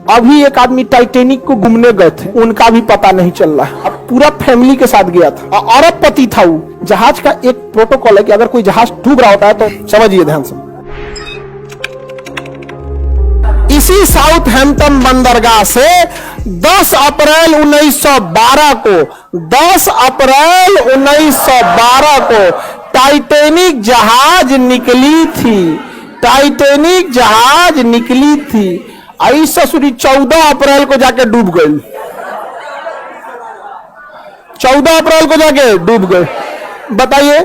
अभी एक आदमी टाइटेनिक को घूमने गए थे, उनका भी पता नहीं चल रहा है। अब पूरा फैमिली के साथ गया था, अरबपति था वो। जहाज का एक प्रोटोकॉल है कि अगर कोई जहाज डूब रहा होता है तो समझिए ध्यान से। इसी साउथहैम्पटन बंदरगाह से 10 अप्रैल 1912 को 10 अप्रैल 1912 को टाइटेनिक जहाज निकली थी। टाइटेनिक जहाज निकली थी। आई ससुरी 14 अप्रैल को जाके डूब गई। 14 अप्रैल को जाके डूब गए। बताइए,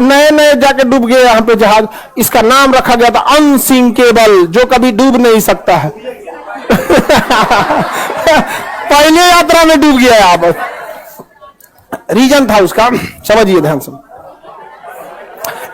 नए नए जाके डूब गए यहां पे जहाज। इसका नाम रखा गया था अनसिंकेबल, जो कभी डूब नहीं सकता है। पहले यात्रा में डूब गया यहां पर। रीजन था उसका, समझिए ध्यान से।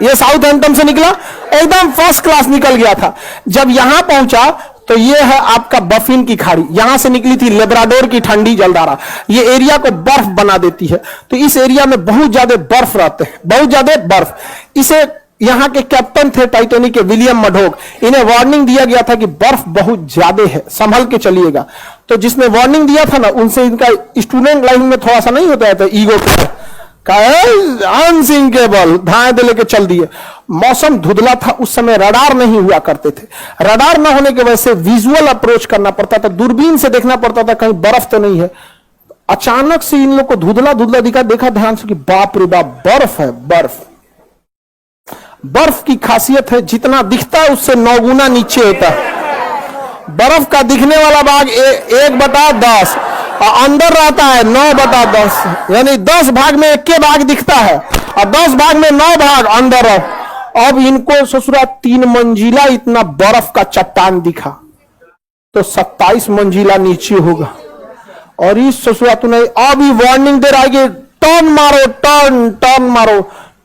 ये साउथहैम्पटन से निकला, एकदम फर्स्ट क्लास निकल गया था। जब यहां पहुंचा तो ये है आपका बफिन की खाड़ी। यहां से निकली थी लेब्राडोर की ठंडी जलधारा। ये एरिया को बर्फ बना देती है, तो इस एरिया में बहुत ज्यादा बर्फ रहते हैं, बहुत ज्यादा बर्फ। इसे यहां के कैप्टन थे टाइटेनिक के, विलियम मडोक। इन्हें वार्निंग दिया गया था कि बर्फ बहुत ज्यादा है, संभल के चलिएगा। तो जिसने वार्निंग दिया था ना, उनसे इनका स्टूडेंट लाइफ में थोड़ा सा नहीं होता है, तो ईगो अनसिंकेबल धाए दे लेके चल दिए। मौसम धुंधला था, उस समय रडार नहीं हुआ करते थे। रडार न होने की वजह से विजुअल अप्रोच करना पड़ता था, दूरबीन से देखना पड़ता था कहीं बर्फ तो नहीं है। अचानक से इन लोग को धुंधला धुंधला दिखा, देखा ध्यान से कि बाप रे बाप, बर्फ है। बर्फ बर्फ की खासियत है, जितना दिखता है उससे 9 गुना नीचे होता है। बर्फ का दिखने वाला भाग 1/10 और अंदर रहता है 9/10, यानी 10 भाग में 1 भाग दिखता है और 10 भाग में 9 भाग अंदर है। अब इनको ससुरा 3 मंजिला इतना बर्फ का चट्टान दिखा, तो 27 मंजिला नीचे होगा। और इस ससुरा तूने अभी वार्निंग दे रहा है कि टर्न मारो, टर्न टर्न मारो।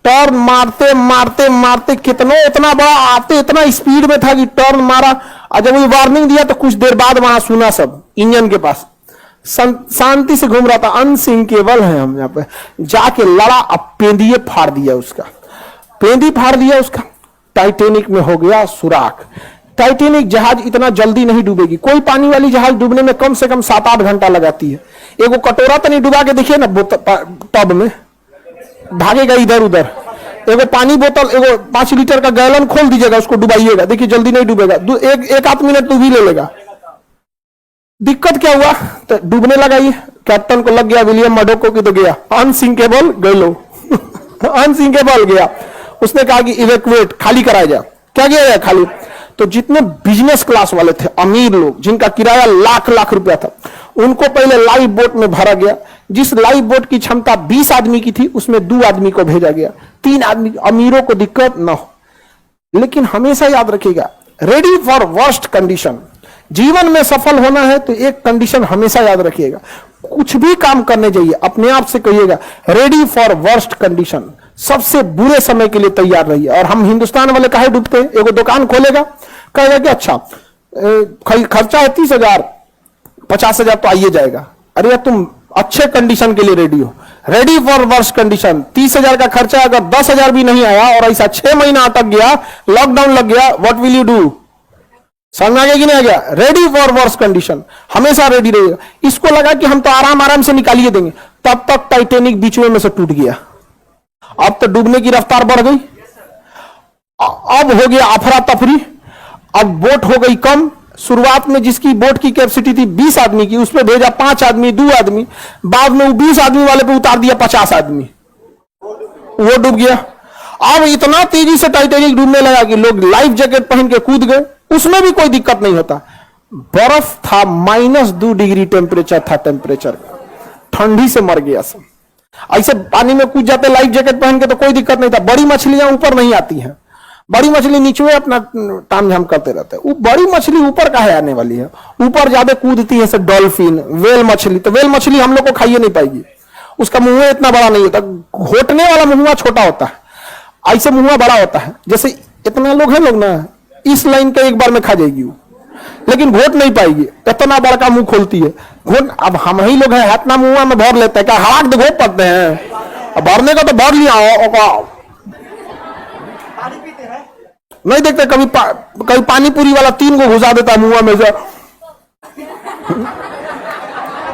टर्न मारते मारते मारते कितना इतना बड़ा आते इतना स्पीड में था कि टर्न मारा। और जब वो वार्निंग दिया तो कुछ देर बाद वहां सुना सब इंजन के पास शांति से घूम रहा था। अनसिंकेबल है हम यहाँ पे जाके लड़ा, अब पेंदिए फाड़ दिया उसका, पेंदी फाड़ दिया उसका। टाइटेनिक में हो गया सुराख। टाइटेनिक जहाज इतना जल्दी नहीं डूबेगी। कोई पानी वाली जहाज डूबने में कम से कम 7-8 घंटा लगाती है। एगो कटोरा तो नहीं डुबा के देखिए ना टब में, भागेगा इधर उधर। एगो पानी बोतल, एगो 5 लीटर का गैलन खोल दीजिएगा, उसको डुबाइएगा, देखिए जल्दी नहीं डूबेगा। एक आध मिनट तो भी ले लेगा। दिक्कत क्या हुआ, तो डूबने लगा। ये कैप्टन को लग गया विलियम मडोक को कि तो गया अनसिंकेबल, गलो अनसिंकेबल गया। उसने कहा कि इवैक्यूएट, खाली कराया जाए। क्या किया जाए? खाली। तो जितने बिजनेस क्लास वाले थे, अमीर लोग, जिनका किराया लाख लाख रुपया था, उनको पहले लाइफ बोट में भरा गया। जिस लाइफ बोट की क्षमता 20 आदमी की थी, उसमें 2 आदमी को भेजा गया। 3 आदमी, अमीरों को दिक्कत ना हो। लेकिन हमेशा याद रखिएगा, रेडी फॉर वर्स्ट कंडीशन। जीवन में सफल होना है तो एक कंडीशन हमेशा याद रखिएगा, कुछ भी काम करने जाइए अपने आप से कहिएगा रेडी फॉर वर्स्ट कंडीशन, सबसे बुरे समय के लिए तैयार रहिए। और हम हिंदुस्तान वाले काहे डूबते हैं? एगो दुकान खोलेगा, कहेगा कि अच्छा खर्चा है 30,000, 50,000 तो आइए जाएगा। अरे तुम अच्छे कंडीशन के लिए रेडी हो, रेडी फॉर वर्स्ट कंडीशन। 30,000 का खर्चा अगर 10,000 भी नहीं आया और ऐसा 6 महीना अटक गया, लॉकडाउन लग गया, व्हाट विल यू डू? समझ में आ गया कि नहीं आ गया? रेडी फॉर वर्स्ट कंडीशन, हमेशा रेडी रहेगा। इसको लगा कि हम तो आराम आराम से निकालिए देंगे, तब तक टाइटेनिक बीच में से टूट गया। अब तो डूबने की रफ्तार बढ़ गई, अब हो गया अफरा तफरी। अब बोट हो गई कम। शुरुआत में जिसकी बोट की कैपेसिटी थी 20 आदमी की, उसमें भेजा 5 आदमी, 2 आदमी। बाद में वो 20 आदमी वाले पे उतार दिया 50 आदमी, वो डूब गया। अब इतना तेजी से टाइटेनिक डूबने लगा कि लोग लाइफ जैकेट पहन के कूद गए, उसमें भी कोई दिक्कत नहीं होता। बर्फ था, -2 डिग्री टेम्परेचर था, टेम्परेचर ठंडी से मर गया सब। ऐसे पानी में कूद जाते लाइफ जैकेट पहन के तो कोई दिक्कत नहीं था। बड़ी मछलियां ऊपर नहीं आती हैं, बड़ी मछली नीचे अपना ताम झाम करते रहते हैं। वो बड़ी मछली ऊपर काहे आने वाली है? ऊपर ज्यादा कूदती है, डॉल्फिन, वेल मछली। तो वेल मछली हम लोग को खाइए नहीं पाएगी, उसका मुंह इतना बड़ा नहीं होता, घोटने वाला मुंह छोटा होता है, ऐसे मुंह बड़ा होता है। जैसे इतना लोग हैं, लोग ना इस लाइन के एक बार में खा जाएगी वो, लेकिन घोट नहीं पाएगी, इतना बड़का मुंह खोलती है घोट। अब हम ही लोग हैं, हाथ ना मुंह में भर लेते हैं, क्या हड़ाक दे घोट पाते हैं? भरने का तो भर लिया, नहीं देखते कभी कभी पानी पूरी वाला 3 को घुसा देता मुंह में से।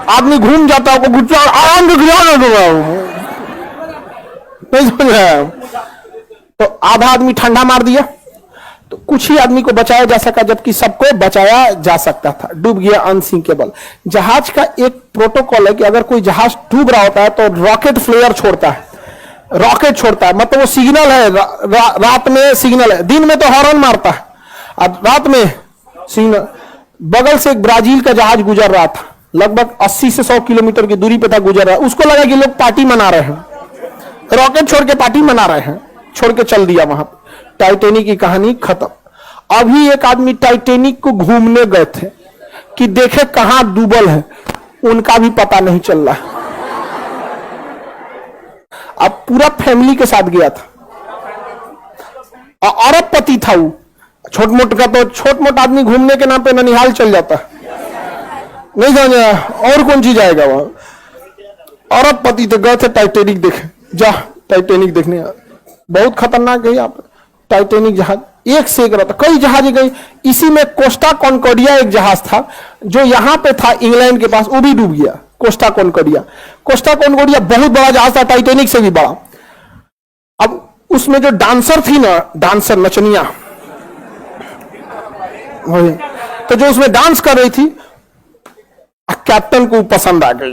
आदमी घूम जाता है, गुस्सा आराम से गिरा दूंगा, नहीं समझ रहा है? तो आधा आदमी ठंडा मार दिया, तो कुछ ही आदमी को बचाया जा सका, जबकि सबको बचाया जा सकता था। डूब गया अनसिंकेबल। जहाज का एक प्रोटोकॉल है कि अगर कोई जहाज डूब रहा होता है तो रॉकेट फ्लेयर छोड़ता है, रॉकेट छोड़ता है, मतलब वो सिग्नल है, रात में सिग्नल है, दिन में तो हॉर्न मारता है, और रात में सिग्नल। बगल से एक ब्राजील का जहाज गुजर रहा था, लगभग 80 से 100 किलोमीटर की दूरी पे था, गुजर रहा है। उसको लगा कि लोग पार्टी मना रहे हैं, रॉकेट छोड़ के पार्टी मना रहे हैं, छोड़ के चल दिया वहां पे। टाइटैनिक की कहानी खत्म। अभी एक आदमी टाइटैनिक को घूमने गए थे कि देखे कहां डूबल है, उनका भी पता नहीं चल रहा। अब पूरा फैमिली के साथ गया था, और अरबपति था वो। छोट मोट का तो छोट मोट आदमी घूमने के नाम पे ननिहाल चल जाता, नहीं जाने और कौन चीज आएगा वहां। अरबपति तो गए थे टाइटैनिक देखे, जा टाइटैनिक देखने, बहुत खतरनाक है यहाँ पे टाइटैनिक जहाज, एक से एक रहता, कई जहाज गई। इसी में कोस्टा कॉन्कॉर्डिया एक जहाज था जो यहां पे था इंग्लैंड के पास, वो भी डूब गया। कोस्टा कॉन्कॉर्डिया, कोस्टा कॉन्कॉर्डिया बहुत बड़ा जहाज था, टाइटैनिक से भी बड़ा। अब उसमें जो डांसर थी ना, डांसर नचनिया, तो जो उसमें डांस कर रही थी, कैप्टन को पसंद आ गई।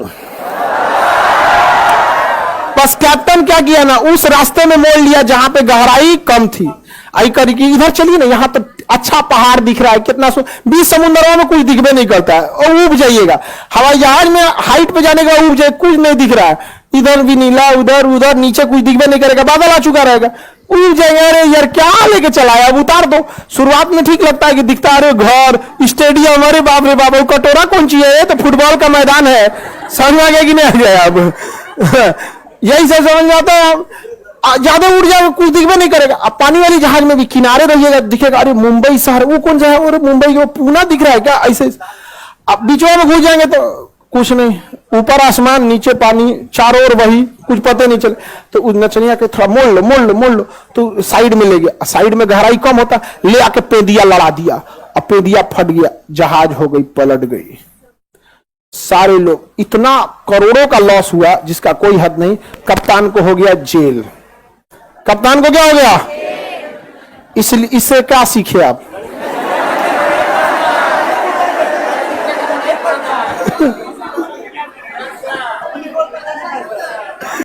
बस कैप्टन क्या किया ना, उस रास्ते में मोड़ लिया जहां पे गहराई कम थी। आई करी कि इधर चलिए ना, यहां तो अच्छा पहाड़ दिख रहा है, कितना बीच समुद्रों में कुछ दिखबे नहीं करता है, और उब जाइएगा। हवाई जहाज में हाइट पे जाने का उब जाए, कुछ नहीं दिख रहा है, इधर भी नीला, उधर उधर, नीचे कुछ दिखबे नहीं करेगा, बादल आ चुका रहेगा, उब जाएगा। अरे यार क्या लेके चला है, अब उतार दो। शुरुआत में ठीक लगता है कि दिखता है, अरे घर, स्टेडियम, अरे बाप रे बाप, कटोरा कौन चीज है, तो फुटबॉल का मैदान है, समझ में आ गया कि नहीं आ गया? अब यही से समझ में आता है, ज्यादा उड़ जाएगा कुछ दिखबे नहीं करेगा। अब पानी वाली जहाज में भी किनारे रहिएगा, दिखेगा अरे मुंबई शहर, वो कौन सा है, और मुंबई वो पूना दिख रहा है क्या, ऐसे। अब बीचों में घुस जाएंगे तो कुछ नहीं, ऊपर आसमान, नीचे पानी, चारों ओर वही, कुछ पता नहीं चले। तो उस नचनिया के थोड़ा मोड़ लो मोड़ लो मोड़ लो, तो साइड में ले गया, साइड में गहराई कम होता, ले आके पेदिया लड़ा दिया, अब पेदिया फट गया, जहाज हो गई, पलट गई। सारे लोग, इतना करोड़ों का लॉस हुआ जिसका कोई हद नहीं। कप्तान को हो गया जेल। कप्तान को क्या हो गया? इसलिए इससे क्या सीखे आप?